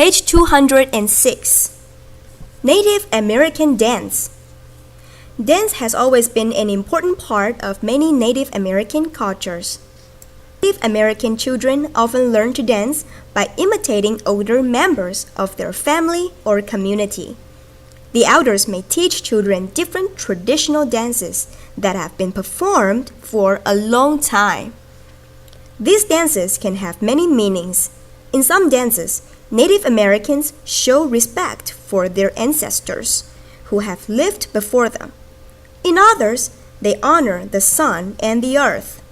Page 206. Native American Dance. Dance has always been an important part of many Native American cultures. Native American children often learn to dance by imitating older members of their family or community. The elders may teach children different traditional dances that have been performed for a long time. These dances can have many meanings. In some dances, Native Americans show respect for their ancestors who have lived before them. In others, they honor the sun and the earth.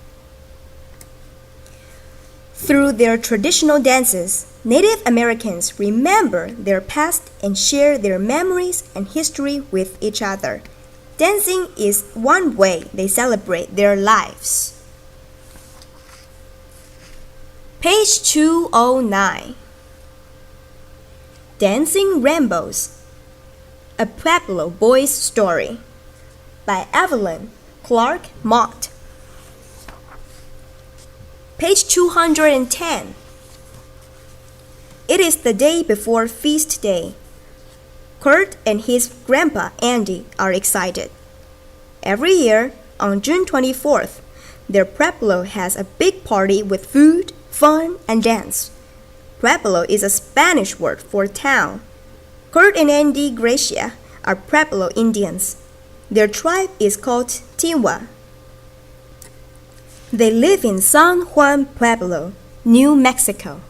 Through their traditional dances, Native Americans remember their past and share their memories and history with each other. Dancing is one way they celebrate their lives. Page 209. Dancing Rainbows. A Pueblo Boy's Story by Evelyn, Clark, Mott. Page 210. It is the day before feast day. Kurt and his grandpa Andy are excited. Every year, on June 24th, their Pueblo has a big party with food, fun, and dance. Pueblo is a Spanish word for town. Kurt and Andy Gracia are Pueblo Indians. Their tribe is called Tiwa. They live in San Juan Pueblo, New Mexico.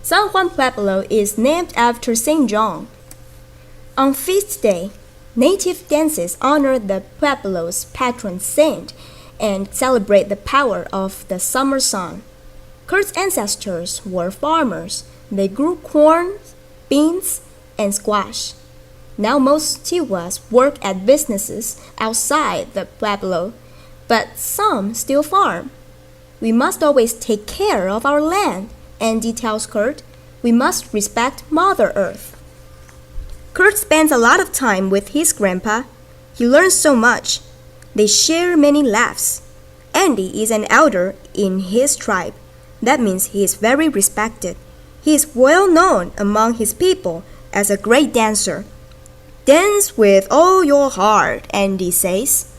San Juan Pueblo is named after St. John. On feast day, native dances honor the Pueblo's patron saint and celebrate the power of the summer sun. Kurt's ancestors were farmers. They grew corn, beans, and squash. Now most Tiwas work at businesses outside the Pueblo, but some still farm. We must always take care of our land, Andy tells Kurt. We must respect Mother Earth. Kurt spends a lot of time with his grandpa. He learns so much. They share many laughs. Andy is an elder in his tribe. That means he is very respected. He is well known among his people as a great dancer. Dance with all your heart, Andy says.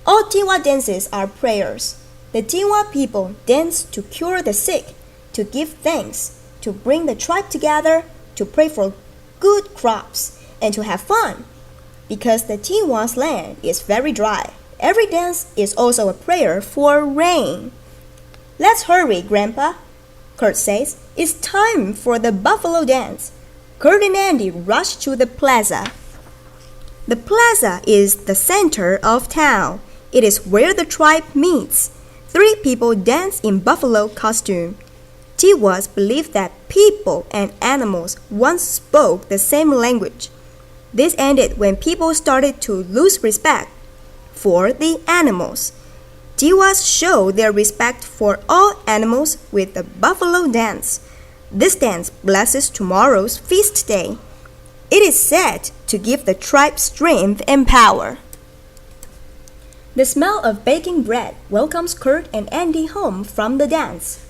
All Tiwa dances are prayers. The Tiwa people dance to cure the sick, to give thanks, to bring the tribe together, to pray for good crops, and to have fun. Because the Tiwa's land is very dry, every dance is also a prayer for rain. Let's hurry, Grandpa, Kurt says. It's time for the buffalo dance. Kurt and Andy rush to the plaza. The plaza is the center of town. It is where the tribe meets. 3 people dance in buffalo costume. Tiwas believe that people and animals once spoke the same language. This ended when people started to lose respect for the animals. Tiwas show their respect for all animals with the buffalo dance. This dance blesses tomorrow's feast day. It is said to give the tribe strength and power. The smell of baking bread welcomes Kurt and Andy home from the dance.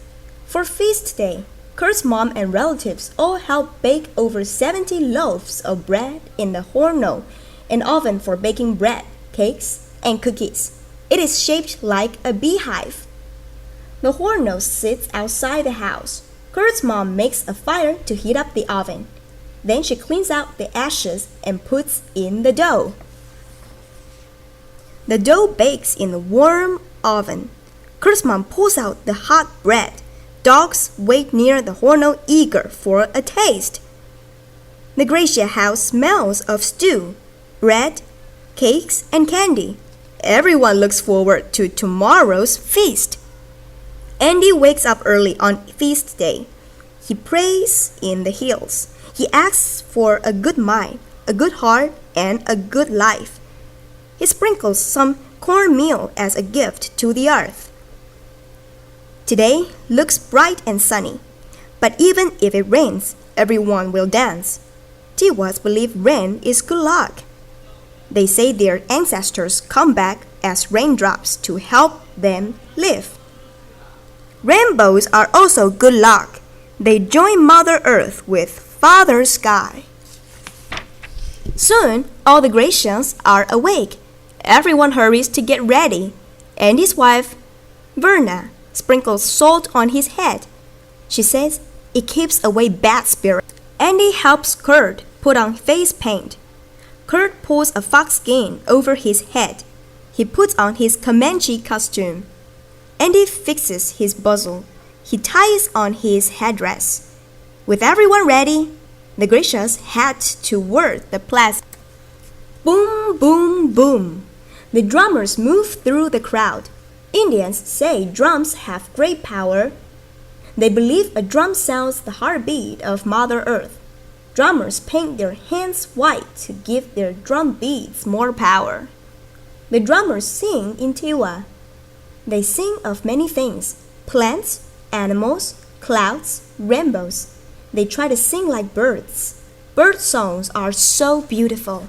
For feast day, Kurt's mom and relatives all help bake over 70 loaves of bread in the horno, an oven for baking bread, cakes, and cookies. It is shaped like a beehive. The horno sits outside the house. Kurt's mom makes a fire to heat up the oven. Then she cleans out the ashes and puts in the dough. The dough bakes in the warm oven. Kurt's mom pulls out the hot bread. Dogs wait near the horno eager for a taste. The Gracia house smells of stew, bread, cakes, and candy. Everyone looks forward to tomorrow's feast. Andy wakes up early on feast day. He prays in the hills. He asks for a good mind, a good heart, and a good life. He sprinkles some cornmeal as a gift to the earth. Today looks bright and sunny, but even if it rains, everyone will dance. Tiwas believe rain is good luck. They say their ancestors come back as raindrops to help them live. Rainbows are also good luck. They join Mother Earth with Father Sky. Soon, all the Grecians are awake. Everyone hurries to get ready. Andy's wife, Verna, sprinkles salt on his head. She says it keeps away bad spirits. Andy helps Kurt put on face paint. Kurt pulls a fox skin over his head. He puts on his Comanche costume. Andy fixes his muzzle. He ties on his headdress. With everyone ready, the Grecians head toward the plaza. Boom, boom, boom. The drummers move through the crowd. Indians say drums have great power. They believe a drum sounds the heartbeat of Mother Earth. Drummers paint their hands white to give their drum beats more power. The drummers sing in Tiwa. They sing of many things: plants, animals, clouds, rainbows. They try to sing like birds. Bird songs are so beautiful.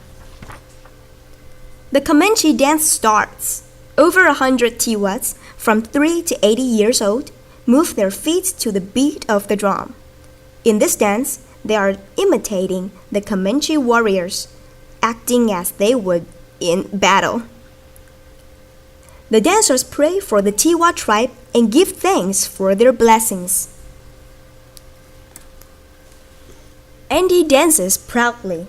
The Comanche dance starts. Over 100 Tiwas, from 3 to 80 years old, move their feet to the beat of the drum. In this dance, they are imitating the Comanche warriors, acting as they would in battle. The dancers pray for the Tiwa tribe and give thanks for their blessings. Andy dances proudly.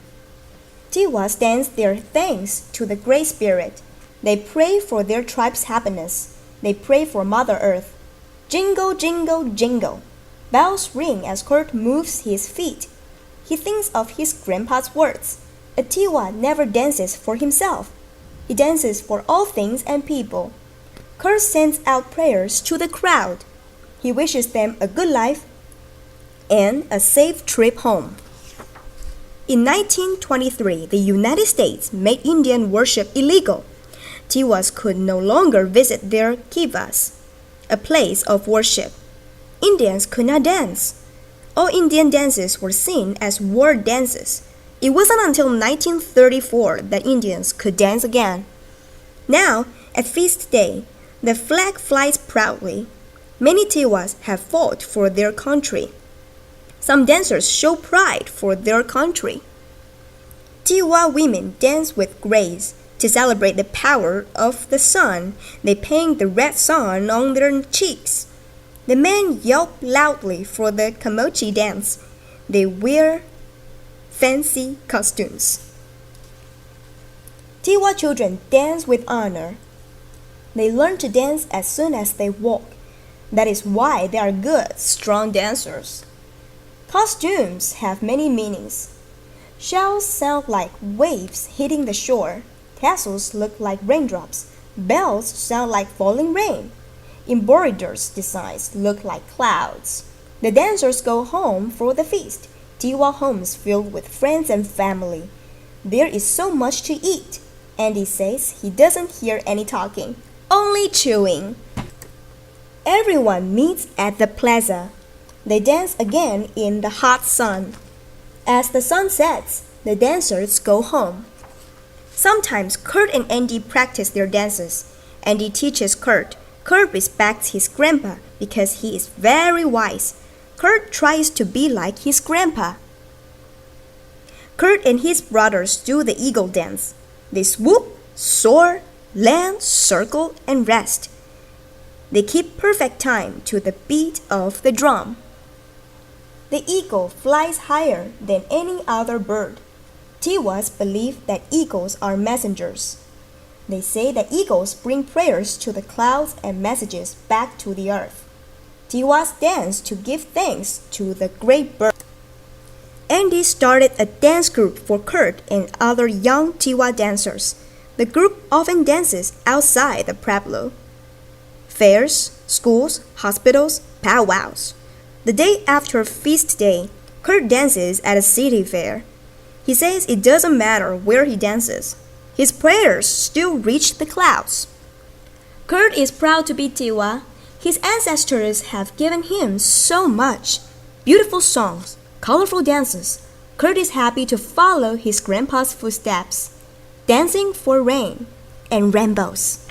Tiwas dance their thanks to the Great Spirit. They pray for their tribe's happiness. They pray for Mother Earth. Jingle, jingle, jingle. Bells ring as Kurt moves his feet. He thinks of his grandpa's words. A Tiwa never dances for himself. He dances for all things and people. Kurt sends out prayers to the crowd. He wishes them a good life and a safe trip home. In 1923, the United States made Indian worship illegal. Tiwas could no longer visit their kivas, a place of worship. Indians could not dance. All Indian dances were seen as war dances. It wasn't until 1934 that Indians could dance again. Now, at feast day, the flag flies proudly. Many Tiwas have fought for their country. Some dancers show pride for their country. Tiwa women dance with grace. To celebrate the power of the sun, they paint the red sun on their cheeks. The men yelp loudly for the Comanche dance. They wear fancy costumes. Tiwa children dance with honor. They learn to dance as soon as they walk. That is why they are good, strong dancers. Costumes have many meanings. Shells sound like waves hitting the shore. Tassels look like raindrops. Bells sound like falling rain. Embroidered designs look like clouds. The dancers go home for the feast. Tiwa homes filled with friends and family. There is so much to eat. Andy says he doesn't hear any talking, only chewing. Everyone meets at the plaza. They dance again in the hot sun. As the sun sets, the dancers go home. Sometimes Kurt and Andy practice their dances. Andy teaches Kurt. Kurt respects his grandpa because he is very wise. Kurt tries to be like his grandpa. Kurt and his brothers do the eagle dance. They swoop, soar, land, circle, and rest. They keep perfect time to the beat of the drum. The eagle flies higher than any other bird. Tiwas believe that eagles are messengers. They say that eagles bring prayers to the clouds and messages back to the earth. Tiwas dance to give thanks to the great bird. Andy started a dance group for Kurt and other young Tiwa dancers. The group often dances outside the Pueblo. Fairs, schools, hospitals, powwows. The day after feast day, Kurt dances at a city fair. He says it doesn't matter where he dances. His prayers still reach the clouds. Kurt is proud to be Tiwa. His ancestors have given him so much. Beautiful songs, colorful dances. Kurt is happy to follow his grandpa's footsteps, dancing for rain and rainbows.